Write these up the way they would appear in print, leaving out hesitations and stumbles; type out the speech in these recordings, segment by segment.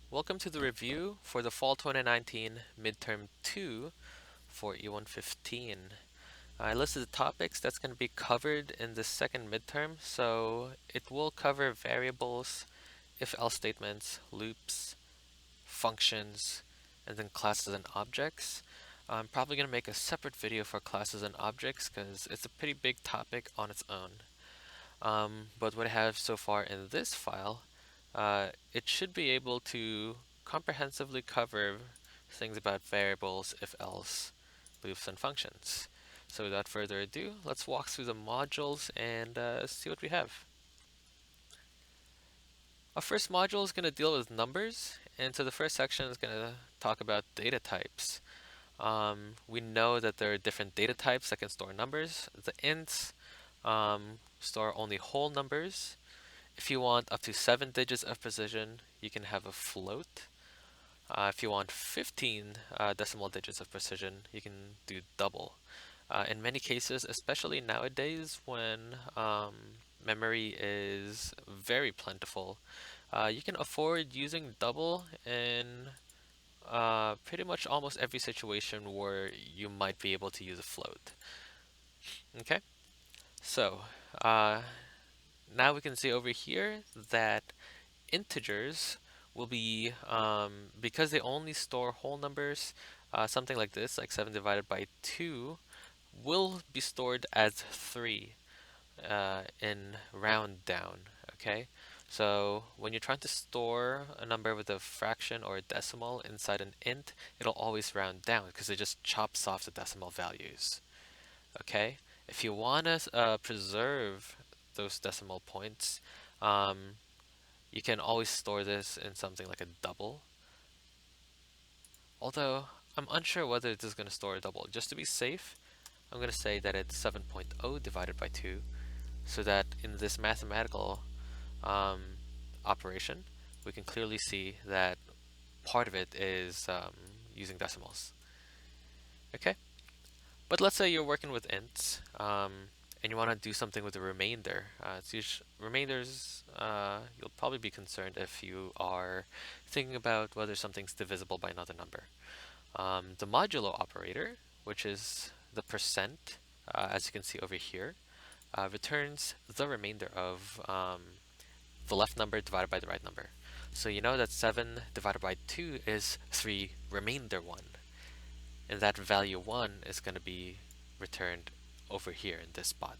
Welcome to the review for the Fall 2019 Midterm 2 for E115. I listed the topics that's going to be covered in the second midterm, so it will cover variables, if-else statements, loops, functions, and then classes and objects. I'm probably going to make a separate video for classes and objects because it's a pretty big topic on its own. But what I have so far in this file, it should be able to comprehensively cover things about variables, if-else, loops, and functions. So without further ado, let's walk through the modules and see what we have. Our first module is going to deal with numbers, and so the first section is going to talk about data types. We know that there are different data types that can store numbers. The ints store only whole numbers. If you want up to 7 digits of precision, you can have a float. If you want 15 decimal digits of precision, you can do double. In many cases, especially nowadays when memory is very plentiful, you can afford using double in pretty much almost every situation where you might be able to use a float. Okay, so uh, now we can see over here that integers will be, because they only store whole numbers, something like this, like 7 divided by 2, will be stored as 3 in round down, okay? So when you're trying to store a number with a fraction or a decimal inside an int, it'll always round down because it just chops off the decimal values, okay? If you want to preserve those decimal points, um, you can always store this in something like a double. Although, I'm unsure whether this is going to store a double. Just to be safe, I'm going to say that it's 7.0 divided by 2, so that in this mathematical um, operation, we can clearly see that part of it is using decimals. Okay? But let's say you're working with ints, and you want to do something with the remainder. Remainders, you'll probably be concerned if you are thinking about whether something's divisible by another number. The modulo operator, which is the percent, as you can see over here, returns the remainder of the left number divided by the right number. So you know that 7 divided by 2 is 3 remainder 1. And that value 1 is going to be returned over here in this spot.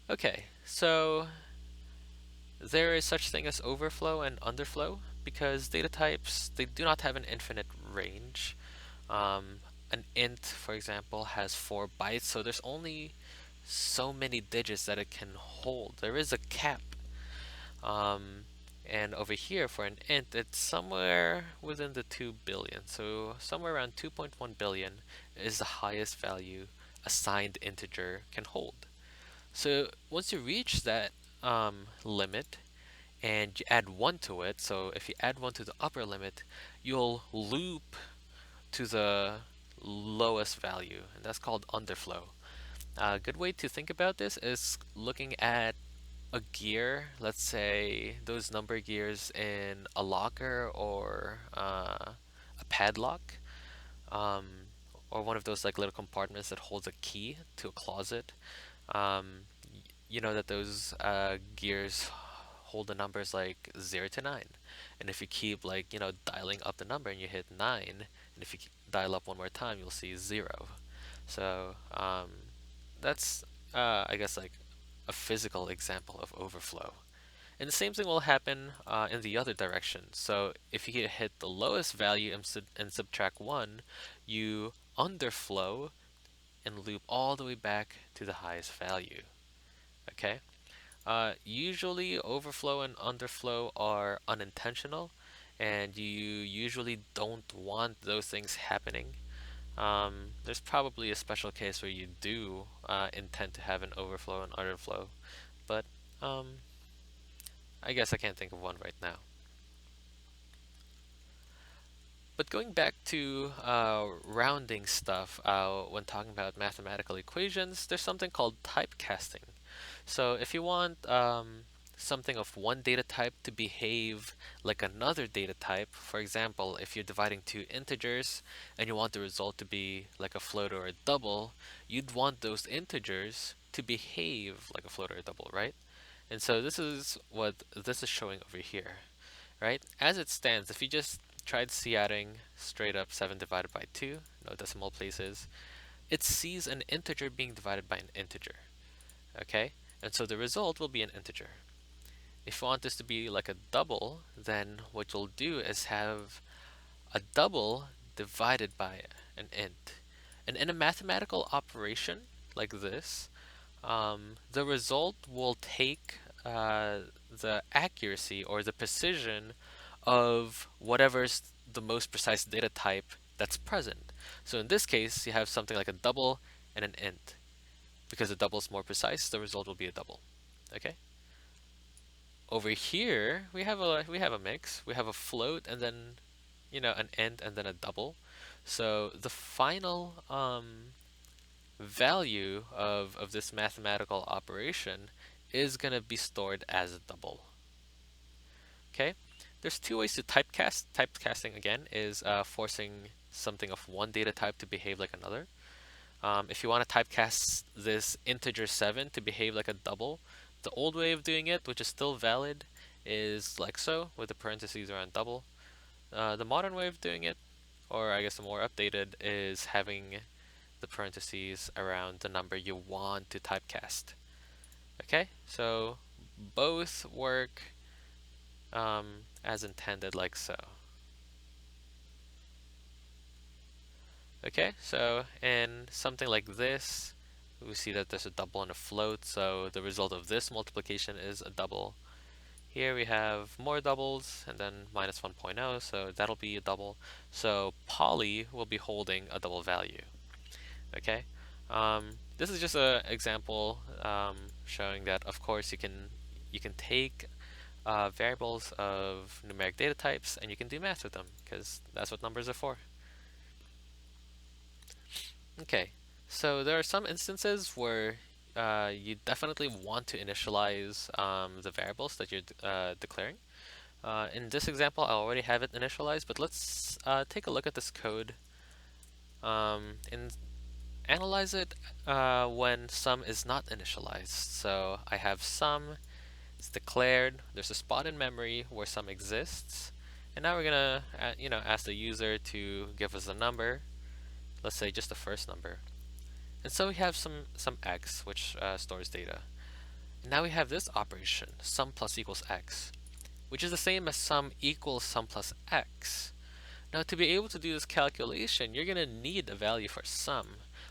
Okay, so there is such thing as overflow and underflow because data types, they do not have an infinite range. An int, for example, has 4 bytes, so there's only so many digits that it can hold. There is a cap. Um, and over here for an int, it's somewhere within the 2 billion. So somewhere around 2.1 billion is the highest value a signed integer can hold. So once you reach that limit and you add 1 to it, so if you add 1 to the upper limit, you'll loop to the lowest value, and that's called underflow. A good way to think about this is looking at a gear, let's say those number gears in a locker or a padlock, um, or one of those like little compartments that holds a key to a closet. Um, you know that those gears hold the numbers like 0 to 9. And if you keep like, dialing up the number and you hit 9, and if you dial up one more time, you'll see 0. So that's, I guess, like a physical example of overflow. And the same thing will happen in the other direction. So if you hit the lowest value and subtract 1, you underflow and loop all the way back to the highest value. Okay? Usually overflow and underflow are unintentional, and you usually don't want those things happening. There's probably a special case where you do intend to have an overflow and underflow, but I guess I can't think of one right now. But going back to rounding stuff, when talking about mathematical equations, there's something called typecasting. So if you want something of one data type to behave like another data type. For example, if you're dividing two integers and you want the result to be like a float or a double, you'd want those integers to behave like a float or a double, right? And so this is what this is showing over here, right? As it stands, if you just tried c-adding straight up 7 divided by 2, no decimal places, it sees an integer being divided by an integer, okay? And so the result will be an integer. If you want this to be like a double, then what you'll do is have a double divided by an int. And in a mathematical operation like this, the result will take the accuracy or the precision of whatever's the most precise data type that's present. So in this case, you have something like a double and an int. Because the double is more precise, the result will be a double. Okay? Over here, we have a mix. We have a float and then an int and then a double. So the final value of this mathematical operation is going to be stored as a double. Okay? There's two ways to typecast. Typecasting, again, is forcing something of one data type to behave like another. If you want to typecast this integer 7 to behave like a double, the old way of doing it, which is still valid, is like so, with the parentheses around double. The modern way of doing it, or I guess the more updated, is having the parentheses around the number you want to typecast. Okay, so both work as intended, like so. Okay, so in something like this, we see that there's a double and a float, so the result of this multiplication is a double. Here we have more doubles, and then minus 1.0, so that'll be a double. So poly will be holding a double value. Okay, this is just an example showing that, of course, you can take variables of numeric data types and you can do math with them, because that's what numbers are for. Okay, so there are some instances where you definitely want to initialize the variables that you're declaring. In this example, I already have it initialized, but let's take a look at this code and analyze it when sum is not initialized. So I have sum, it's declared, there's a spot in memory where sum exists, and now we're gonna ask the user to give us a number, let's say just the first number. And so we have some x, which stores data. Now we have this operation, sum plus equals x, which is the same as sum equals sum plus x. Now to be able to do this calculation, you're going to need a value for sum.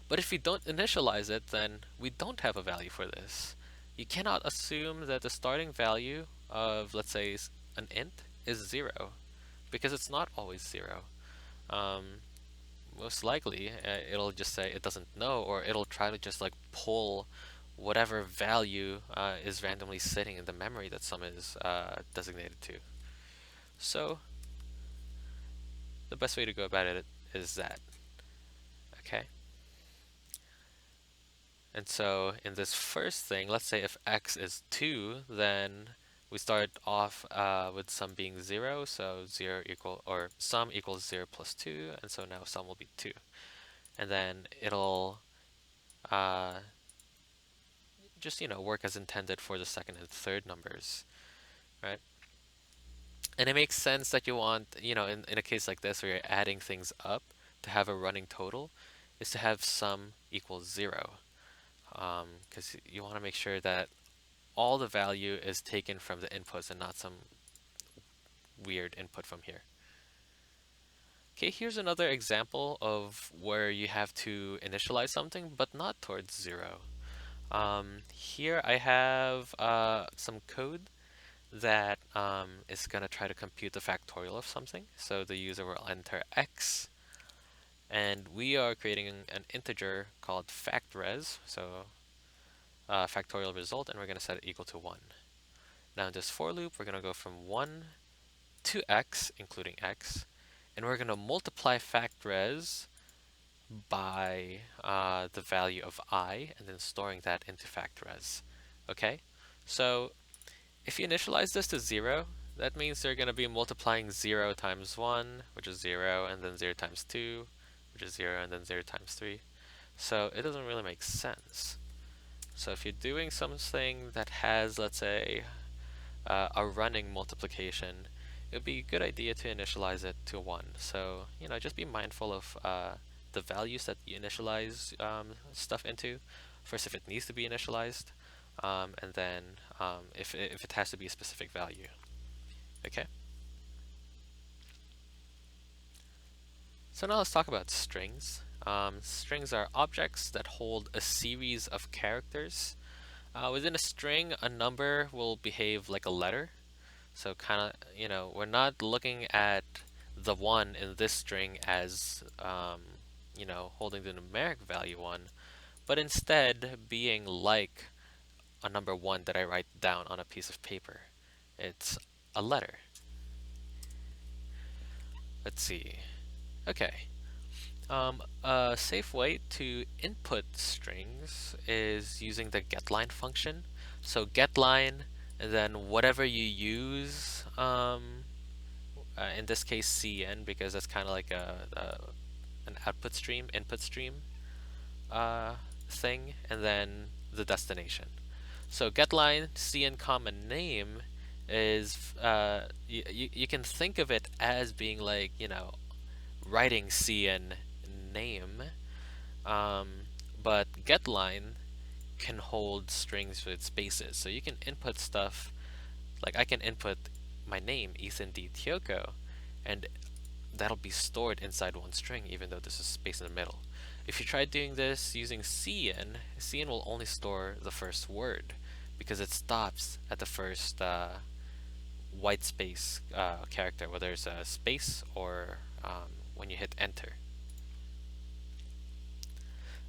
But if we don't initialize it, then we don't have a value for this. You cannot assume that the starting value of, let's say, an int is 0, because it's not always 0. Most likely it'll just say it doesn't know, or it'll try to just like pull whatever value is randomly sitting in the memory that sum is designated to. So the best way to go about it is that. Okay. And so in this first thing, let's say if x is 2, then we start off with sum being 0, so 0 equal, or sum equals 0 plus 2, and so now sum will be 2. And then it'll just work as intended for the second and third numbers, right? And it makes sense that you want, in a case like this where you're adding things up to have a running total, is to have sum equals 0, because you want to make sure that all the value is taken from the inputs and not some weird input from here. Okay, here's another example of where you have to initialize something, but not towards 0. Here I have some code that is going to try to compute the factorial of something. So the user will enter x, and we are creating an integer called factRes, so factorial result, and we're going to set it equal to 1. Now in this for loop, we're going to go from 1 to x, including x, and we're going to multiply factRes by the value of I, and then storing that into factRes. Okay, so If you initialize this to 0, that means they're going to be multiplying 0 times 1, which is 0, and then 0 times 2, which is 0, and then 0 times 3. So it doesn't really make sense. So if you're doing something that has, let's say, a running multiplication, it would be a good idea to initialize it to 1. So, just be mindful of the values that you initialize stuff into. First, if it needs to be initialized, and then if it has to be a specific value. Okay? So now let's talk about strings. Strings are objects that hold a series of characters. Within a string, a number will behave like a letter. So kind of, we're not looking at the 1 in this string as, holding the numeric value 1, but instead being like a number 1 that I write down on a piece of paper. It's a letter. Let's see. Okay. A safe way to input strings is using the getLine function. So getLine, and then whatever you use, in this case cn, because that's kind of like an output stream, input stream thing, and then the destination. So getLine cn common name is you can think of it as being like writing cn name, but getLine can hold strings with spaces. So you can input stuff, like I can input my name, Ethan D. Tioko, and that'll be stored inside one string, even though there's a space in the middle. If you try doing this using cn, cn will only store the first word, because it stops at the first white space character, whether it's a space or when you hit enter.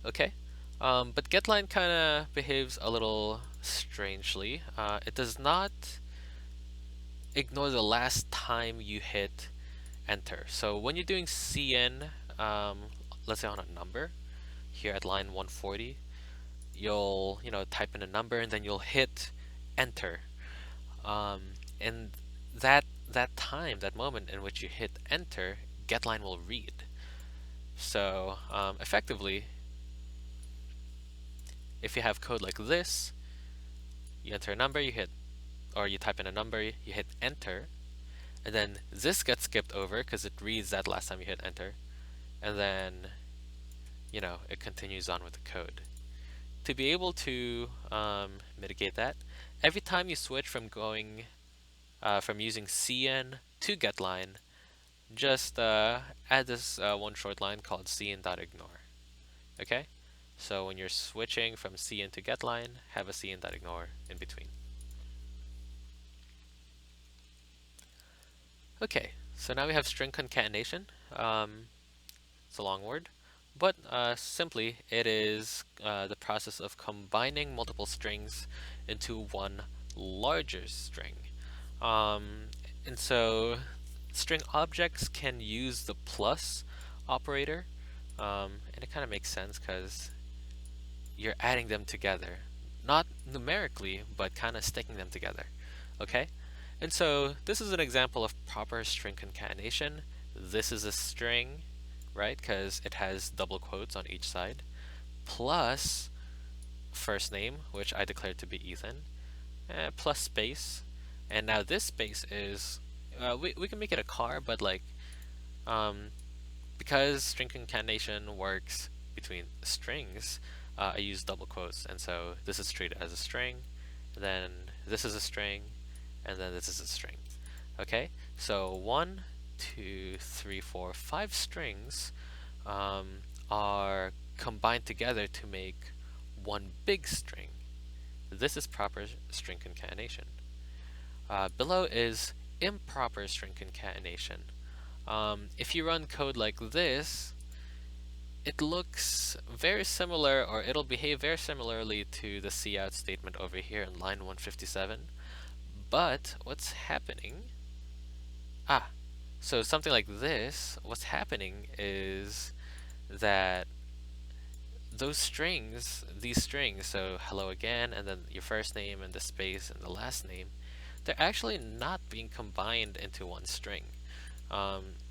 Okay, but getLine kind of behaves a little strangely. It does not ignore the last time you hit enter. So when you're doing cn, let's say on a number, here at line 140, you'll type in a number and then you'll hit enter. And that time, that moment in which you hit enter, getLine will read. So effectively, if you have code like this, you enter a number, you type in a number, you hit enter, and then this gets skipped over because it reads that last time you hit enter, and then it continues on with the code. To be able to mitigate that, every time you switch from going from using cn to getLine, just add this one short line called cn.ignore. Okay? So when you're switching from cn to getLine, have a cn.ignore in between. Okay, so now we have string concatenation. It's a long word, but simply it is the process of combining multiple strings into one larger string. And so string objects can use the plus operator, and it kind of makes sense because you're adding them together, not numerically, but kind of sticking them together. Okay? And so this is an example of proper string concatenation. This is a string, right? Because it has double quotes on each side, plus first name, which I declared to be Ethan, plus space. And now this space is, we can make it a car, but like, because string concatenation works between strings, I use double quotes, and so this is treated as a string, then this is a string, and then this is a string. Okay, so 1, 2, 3, 4, 5 strings are combined together to make one big string. This is proper string concatenation. Below is improper string concatenation. If you run code like this, it looks very similar, or it'll behave very similarly to the cout statement over here in line 157. But what's happening? So something like this, what's happening is that these strings, so hello again, and then your first name and the space and the last name, they're actually not being combined into one string.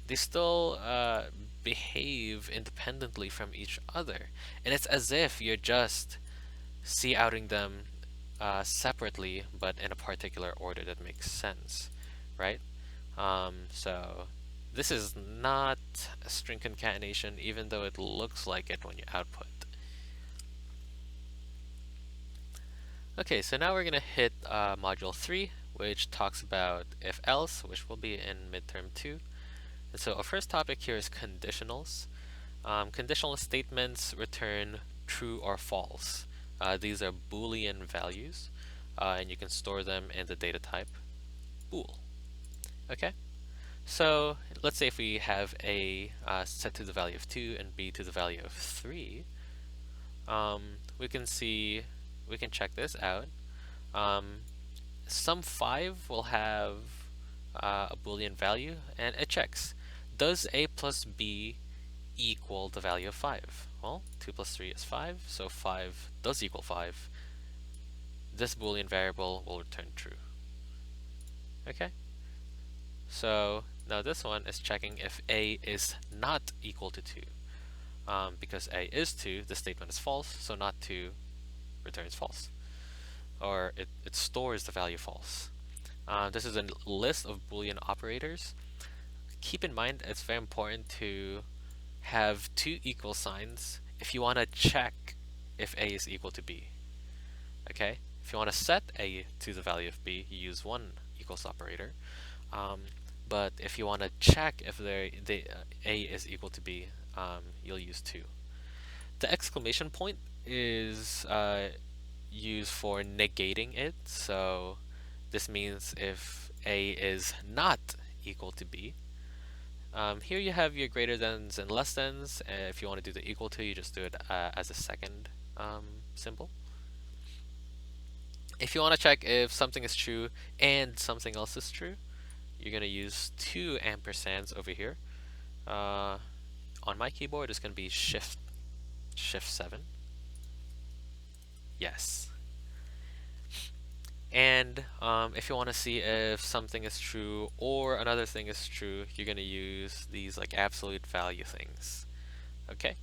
They still behave independently from each other, and it's as if you're just outing them separately, but in a particular order that makes sense, right? So this is not a string concatenation, even though it looks like it when you output. Okay, so now we're going to hit module 3, which talks about if-else, which will be in midterm 2. And so our first topic here is conditionals. Conditional statements return true or false. These are Boolean values, and you can store them in the data type bool. Okay, so let's say if we have A set to the value of 2 and B to the value of 3, we can check this out. Sum 5 will have a Boolean value, and it checks. Does A plus B equal the value of 5? Well, 2 plus 3 is 5, so 5 does equal 5. This Boolean variable will return true. Okay? So now this one is checking if A is not equal to 2. Because A is 2, the statement is false, so not 2 returns false. Or it stores the value false. This is a list of Boolean operators. Keep in mind it's very important to have two equal signs if you want to check if A is equal to B. Okay? If you want to set A to the value of B, you use one equals operator. But if you want to check if A is equal to B, you'll use 2. The exclamation point is used for negating it. So this means if A is not equal to B. Here you have your greater thans and less thans. If you want to do the equal to, you just do it as a second symbol. If you want to check if something is true and something else is true, you're going to use 2 ampersands over here. On my keyboard, it's going to be Shift 7. Yes. And if you want to see if something is true or another thing is true, you're going to use these like absolute value things. Okay?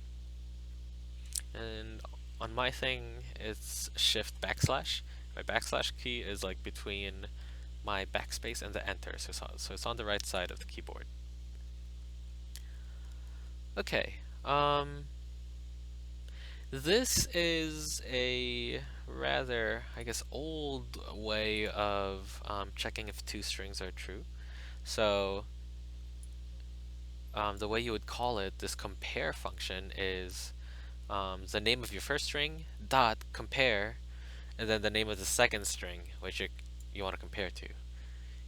And on my thing, it's Shift backslash. My backslash key is like between my backspace and the enter, so it's on the right side of the keyboard. Okay, this is a rather, I guess, old way of checking if two strings are true. So the way you would call it, this compare function, is the name of your first string dot compare, and then the name of the second string which you want to compare to.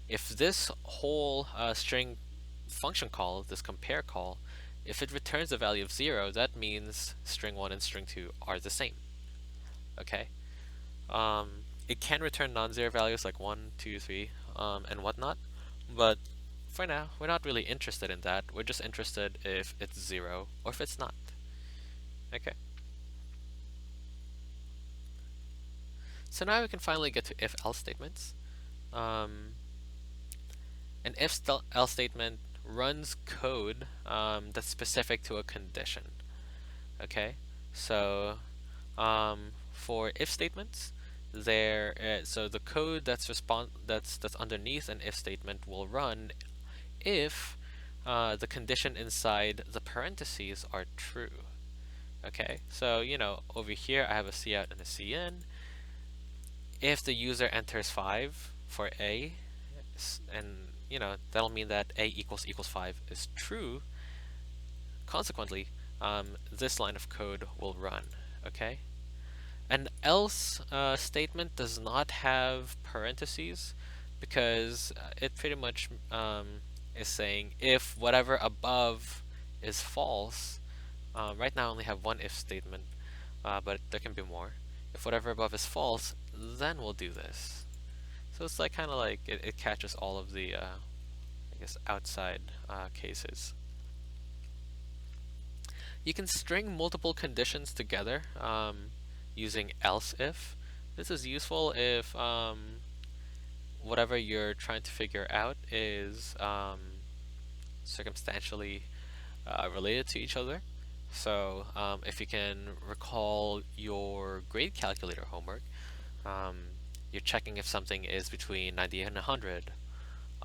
If this whole string function call, this compare call, if it returns a value of 0, that means string 1 and string 2 are the same. Okay? It can return non-zero values like 1, 2, 3, and whatnot, but for now, we're not really interested in that. We're just interested if it's 0 or if it's not. Okay? So now we can finally get to if-else statements. An if-else statement runs code that's specific to a condition. Okay, so for if statements, so the code that's underneath an if statement will run if the condition inside the parentheses are true. Okay, so over here I have a cout and a cin. If the user enters 5 for A, and that'll mean that A equals 5 is true. Consequently, this line of code will run. Okay. An else statement does not have parentheses because it pretty much is saying if whatever above is false. Right now I only have one if statement, but there can be more. If whatever above is false, then we'll do this. So it's like kind of like it catches all of the I guess outside cases. You can string multiple conditions together using else if. This is useful if whatever you're trying to figure out is circumstantially related to each other. So if you can recall your grade calculator homework, um, you're checking if something is between 90 and 100.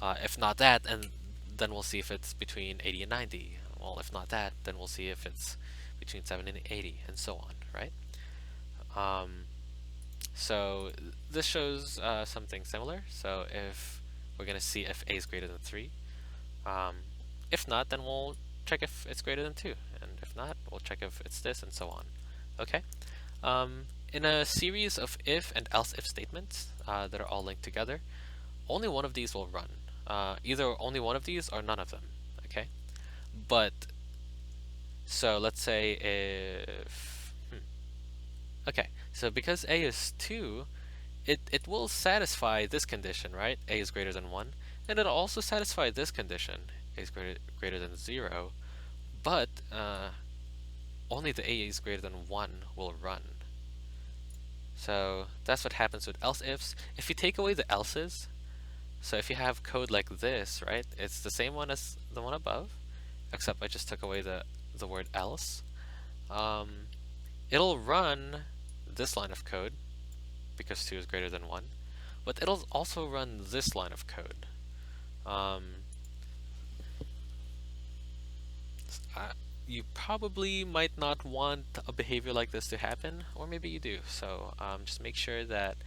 If not that, and then we'll see if it's between 80 and 90. Well, if not that, then we'll see if it's between 70 and 80, and so on, right? Um, so this shows something similar. So if we're going to see if a is greater than 3, um, if not, then we'll check if it's greater than 2, and if not, we'll check if it's this, and so on. Okay? In a series of if and else if statements that are all linked together, only one of these will run. Either only one of these or none of them. Okay? But, so let's say if. Okay, so because a is 2, it will satisfy this condition, right? A is greater than 1. And it'll also satisfy this condition, a is greater than 0. But only the a is greater than 1 will run. So that's what happens with else ifs. If you take away the else's, so if you have code like this, right, it's the same one as the one above, except I just took away the word else. It'll run this line of code, because 2 is greater than 1, but it'll also run this line of code. You probably might not want a behavior like this to happen, or maybe you do. So just make sure that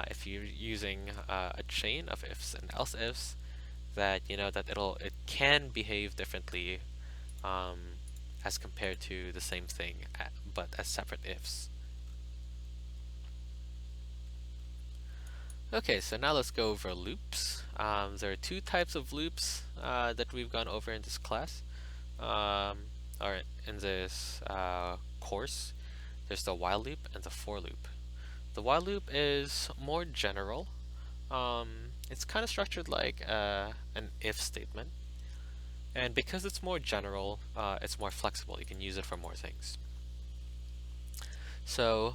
if you're using a chain of ifs and else ifs, that you know that it can behave differently as compared to the same thing, but as separate ifs. Okay, so now let's go over loops. There are two types of loops that we've gone over in this class. Or in this course, there's the while loop and the for loop. The while loop is more general. It's kind of structured like an if statement. And because it's more general, it's more flexible. You can use it for more things. So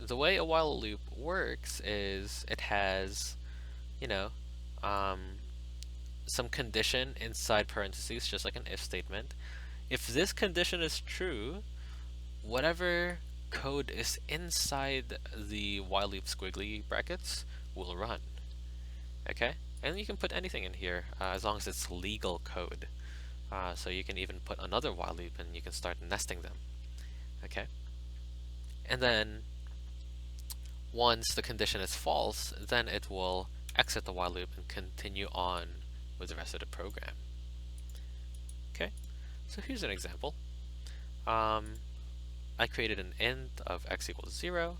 the way a while loop works is it has, you know, some condition inside parentheses, just like an if statement. If this condition is true, whatever code is inside the while loop squiggly brackets will run. Okay? And you can put anything in here as long as it's legal code. So you can even put another while loop and you can start nesting them. Okay? And then once the condition is false, then it will exit the while loop and continue on with the rest of the program. Okay, so here's an example. I created an int of x equals 0.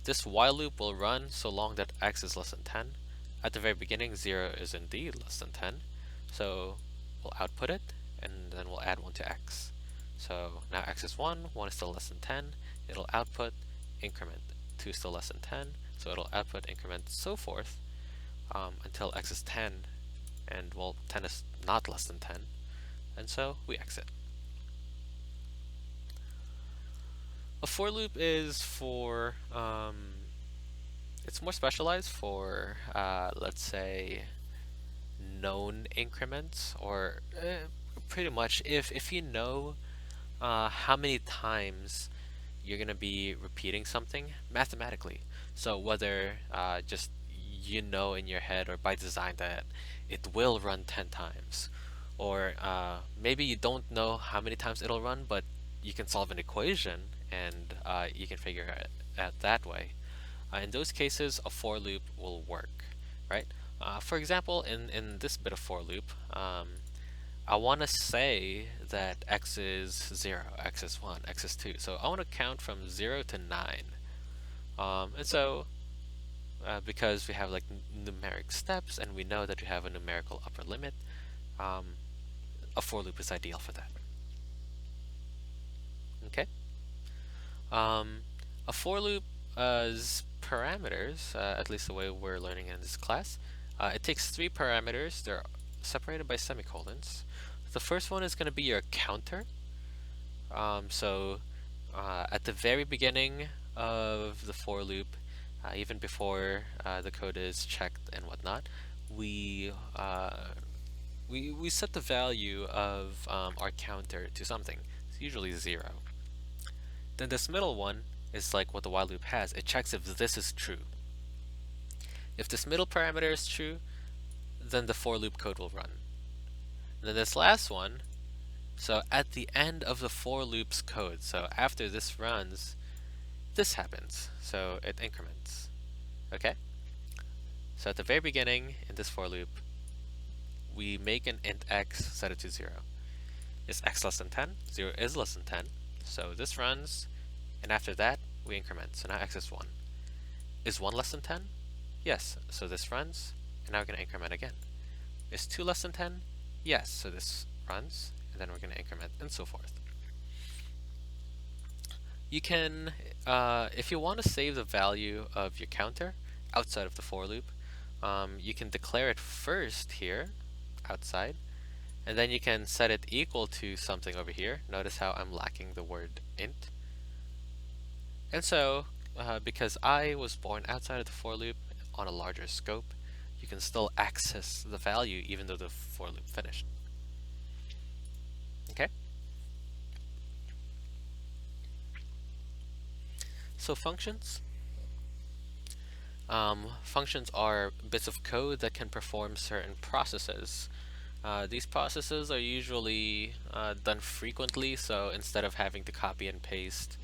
This while loop will run so long that x is less than 10. At the very beginning, 0 is indeed less than 10. So we'll output it, and then we'll add 1 to x. So now x is 1, 1 is still less than 10. It'll output increment. 2 is still less than 10, so it'll output increment, so forth, until x is 10, and well, 10 is not less than 10, and so we exit. A for loop is for, it's more specialized for, let's say, known increments, or pretty much if you know how many times you're going to be repeating something mathematically. So whether just you know in your head or by design that it will run 10 times, or maybe you don't know how many times it'll run, but you can solve an equation and you can figure it out that way. In those cases, a for loop will work, right? For example, in this bit of for loop, I want to say that x is 0, x is 1, x is 2. So I want to count from 0 to 9. And so, because we have like numeric steps and we know that we have a numerical upper limit, a for loop is ideal for that. Okay? A for loop's parameters, at least the way we're learning in this class, it takes 3 parameters. They're separated by semicolons. The first one is going to be your counter. So at the very beginning of the for loop, even before the code is checked and whatnot, we we set the value of our counter to something. It's usually 0. Then this middle one is like what the while loop has. It checks if this is true. If this middle parameter is true, then the for loop code will run. And then this last one, so at the end of the for loop's code, so after this runs, this happens. So it increments. Okay? So at the very beginning in this for loop, we make an int x, set it to 0. Is x less than 10? 0 is less than 10. So this runs, and after that, we increment. So now x is 1. Is 1 less than 10? Yes. So this runs, and now we're going to increment again. Is 2 less than 10? Yes. So this runs, and then we're going to increment, and so forth. You can, if you want to save the value of your counter outside of the for loop, you can declare it first here, outside, and then you can set it equal to something over here. Notice how I'm lacking the word int. And so, because I was born outside of the for loop on a larger scope, you can still access the value even though the for loop finished. Okay? So functions. Functions are bits of code that can perform certain processes. These processes are usually done frequently, so instead of having to copy and paste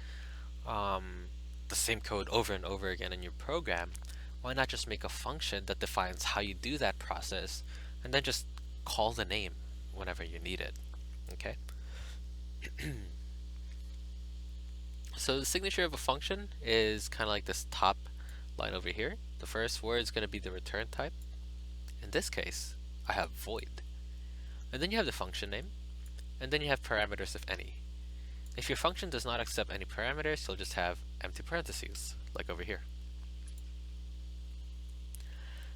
the same code over and over again in your program, why not just make a function that defines how you do that process, and then just call the name whenever you need it, okay? So the signature of a function is kind of like this top line over here. The first word is going to be the return type. In this case, I have void. And then you have the function name, and then you have parameters if any. If your function does not accept any parameters, you'll just have empty parentheses, like over here.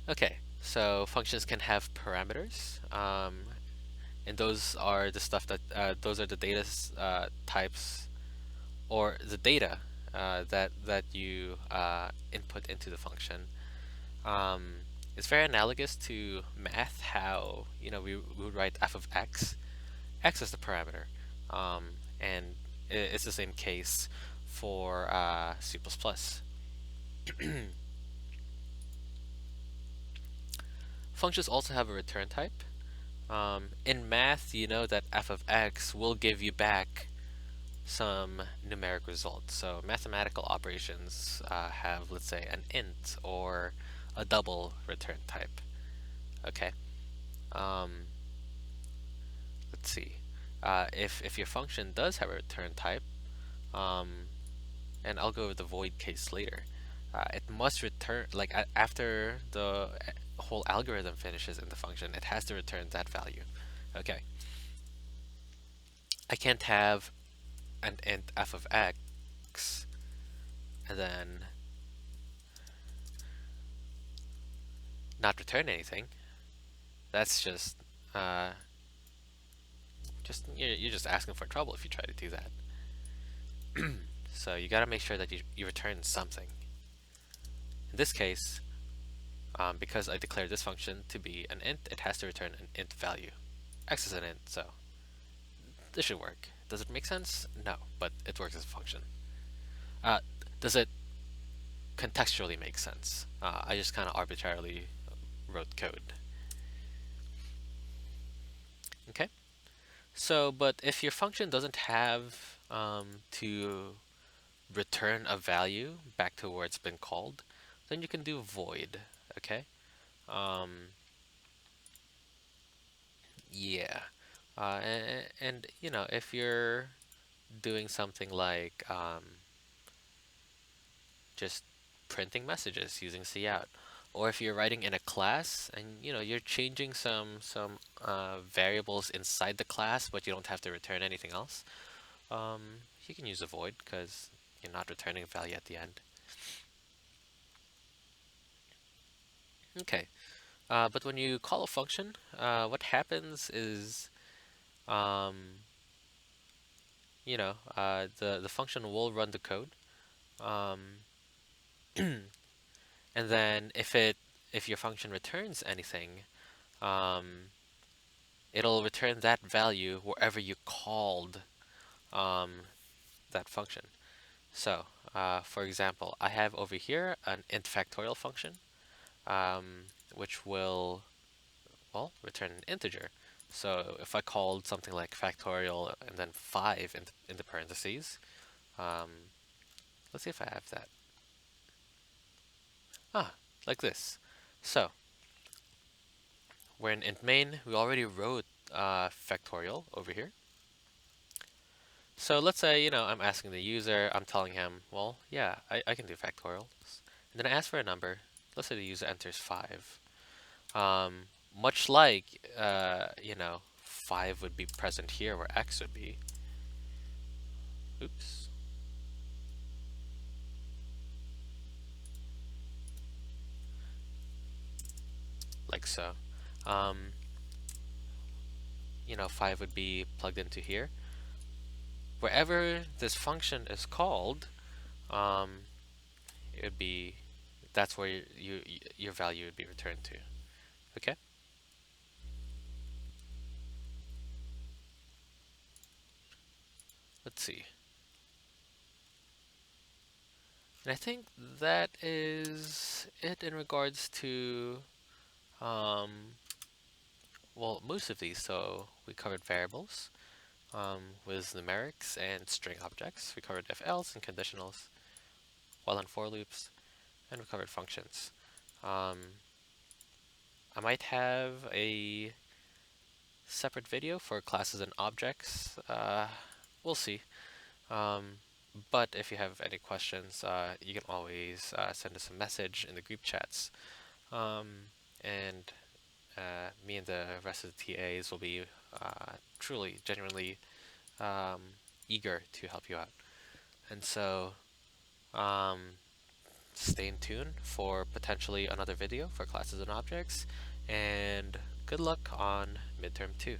Okay, so functions can have parameters, and those are the stuff that those are the data types, or the data that you input into the function. It's very analogous to math, how we would write f of x. X is the parameter, and it's the same case for C++. Functions also have a return type. In math, you know that f of x will give you back some numeric result. So mathematical operations have, let's say, an int or a double return type. Okay. Let's see. If your function does have a return type, and I'll go over the void case later, it must return, like after the whole algorithm finishes in the function, it has to return that value. Okay. I can't have an int f of x and then not return anything. That's just you're just asking for trouble if you try to do that. So you got to make sure that you return something. In this case, because I declared this function to be an int, it has to return an int value. X is an int, so this should work. Does it make sense? No, but it works as a function. Does it contextually make sense? I just kind of arbitrarily wrote code. Okay? So, but if your function doesn't have to return a value back to where it's been called, then you can do void. Okay? Yeah. And if you're doing something like just printing messages using cout, or if you're writing in a class and you're changing some variables inside the class, but you don't have to return anything else, you can use a void because you're not returning a value at the end. Okay, but when you call a function, what happens is the function will run the code. And then if your function returns anything, um, it'll return that value wherever you called um, that function. So, for example, I have over here an int factorial function, which will, well, return an integer. So if I called something like factorial and then 5 in the parentheses, um, let's see if I have that. Ah, like this. So we're in int main. We already wrote factorial over here. So let's say, I'm asking the user, I'm telling him, well, yeah, I can do factorials. And then I ask for a number. Let's say the user enters 5. Much like, 5 would be present here where x would be. Oops. Like so. Um, 5 would be plugged into here. Wherever this function is called, um, it would be, that's where your value would be returned to. Okay? Let's see. And I think that is it in regards to, um, well, most of these. So we covered variables with numerics and string objects. We covered if else and conditionals, while and for loops, and we covered functions. Um, I might have a separate video for classes and objects. We'll see. Um, but if you have any questions, you can always send us a message in the group chats. And me and the rest of the TAs will be truly, genuinely um, eager to help you out. And so, um, stay in tune for potentially another video for classes and objects. And good luck on midterm 2.